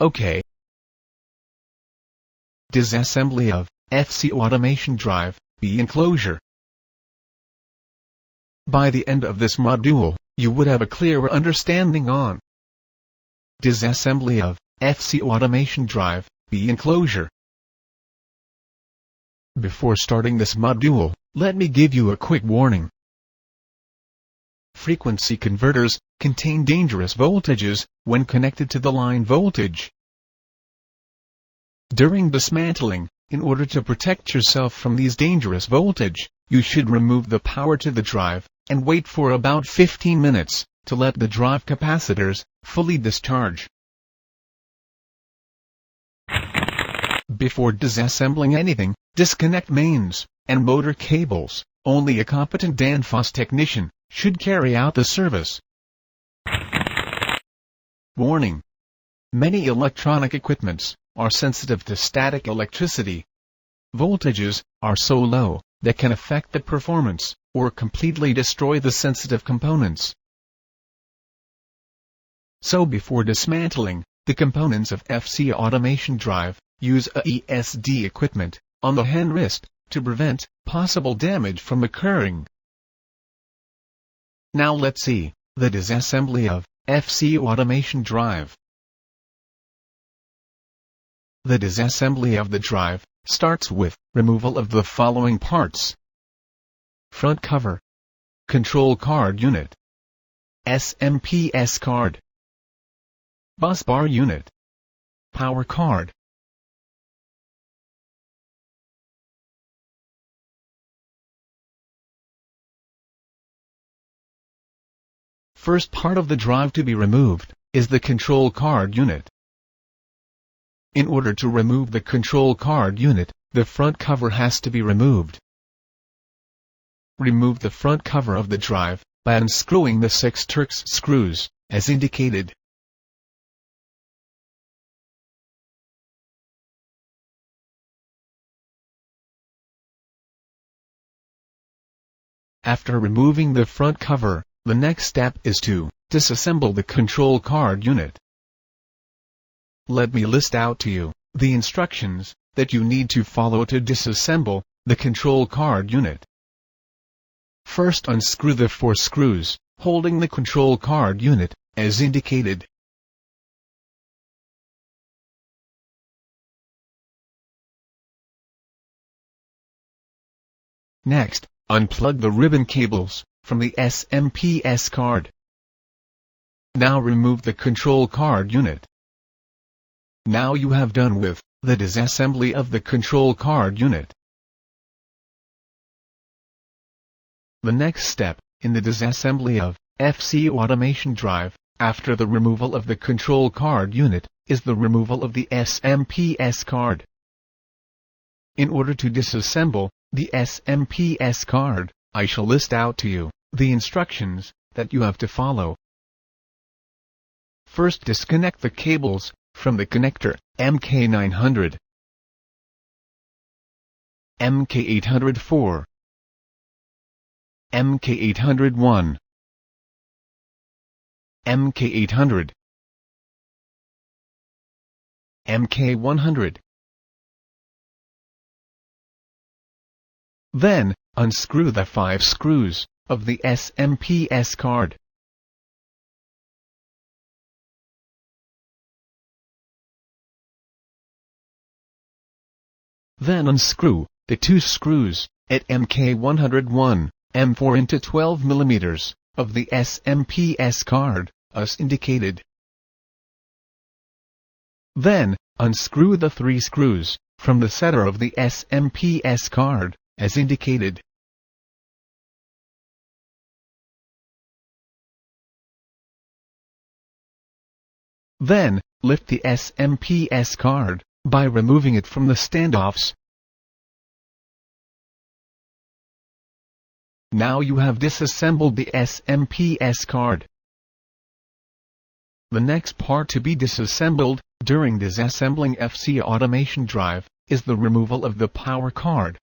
OK. Disassembly of FC automation drive, B enclosure. By the end of this module, you would have a clearer understanding on disassembly of FC automation drive, B enclosure. Before starting this module, let me give you a quick warning. Frequency converters contain dangerous voltages when connected to the line voltage. During dismantling, in order to protect yourself from these dangerous voltage, you should remove the power to the drive, and wait for about 15 minutes, to let the drive capacitors fully discharge. Before disassembling anything, disconnect mains and motor cables. Only a competent Danfoss technician should carry out the service. Warning: many electronic equipments are sensitive to static electricity. Voltages are so low that can affect the performance or completely destroy the sensitive components. So before dismantling the components of FC automation drive, use a ESD equipment on the hand wrist to prevent possible damage from occurring. Now let's see the disassembly of FC automation drive. The disassembly of the drive starts with removal of the following parts: front cover, control card unit, SMPS card, bus bar unit, power card. First part of the drive to be removed is the control card unit. In order to remove the control card unit, the front cover has to be removed. Remove the front cover of the drive by unscrewing the 6 Turks screws, as indicated. After removing the front cover, the next step is to disassemble the control card unit. Let me list out to you the instructions that you need to follow to disassemble the control card unit. First, unscrew the 4 screws holding the control card unit, as indicated. Next, unplug the ribbon cables from the SMPS card. Now remove the control card unit. Now you have done with the disassembly of the control card unit. The next step in the disassembly of FC automation drive, after the removal of the control card unit, is the removal of the SMPS card. In order to disassemble the SMPS card, I shall list out to you the instructions that you have to follow. First, disconnect the cables from the connector MK900, MK804, MK801, MK800, MK100. Then, unscrew the 5 screws of the SMPS card. Then unscrew the 2 screws at MK101, M4 into 12 mm of the SMPS card, as indicated. Then, unscrew the 3 screws from the setter of the SMPS card, as indicated. Then, lift the SMPS card by removing it from the standoffs. Now you have disassembled the SMPS card. The next part to be disassembled during disassembling FC automation drive is the removal of the power card.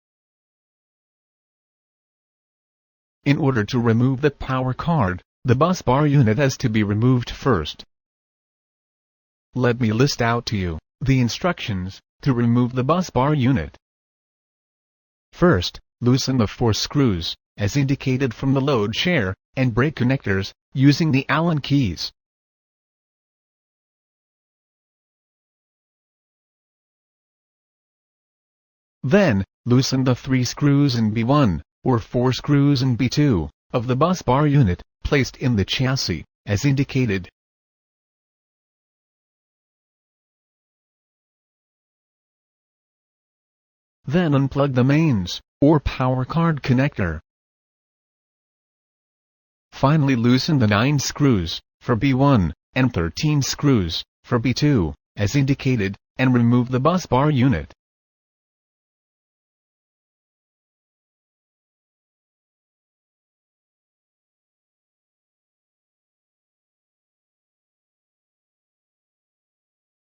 In order to remove the power card, the bus bar unit has to be removed first. Let me list out to you the instructions to remove the bus bar unit. First, loosen the 4 screws, as indicated from the load share and brake connectors, using the Allen keys. Then, loosen the 3 screws in B1, or 4 screws in B2, of the bus bar unit, placed in the chassis, as indicated. Then unplug the mains, or power card connector. Finally loosen the 9 screws, for B1, and 13 screws, for B2, as indicated, and remove the bus bar unit.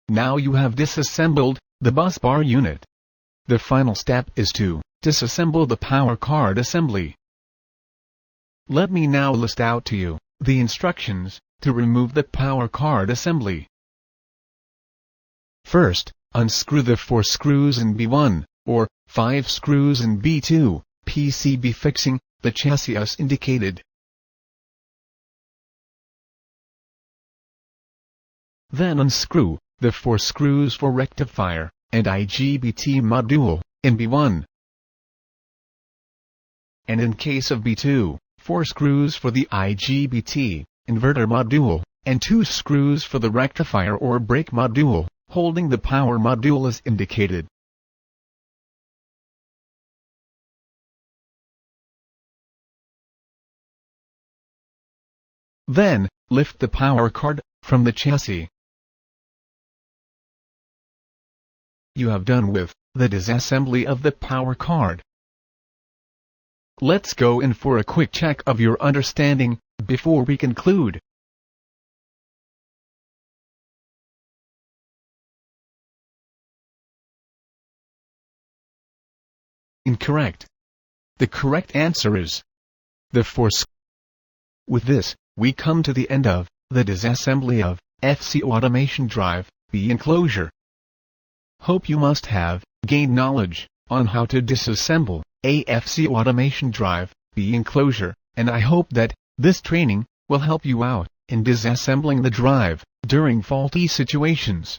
Now you have disassembled the bus bar unit. The final step is to disassemble the power card assembly. Let me now list out to you the instructions to remove the power card assembly. First, unscrew the 4 screws in B1, or 5 screws in B2, PCB fixing the chassis as indicated. Then unscrew the 4 screws for rectifier and IGBT module in B1. And in case of B2, 4 screws for the IGBT inverter module, and 2 screws for the rectifier or brake module, holding the power module as indicated. Then, lift the power card from the chassis. You have done with the disassembly of the power card. Let's go in for a quick check of your understanding before we conclude. Incorrect. The correct answer is the 4 screws. With this, we come to the end of the disassembly of FC automation drive, B enclosure. Hope you must have gained knowledge on how to disassemble a FC automation drive, B enclosure, and I hope that this training will help you out in disassembling the drive during faulty situations.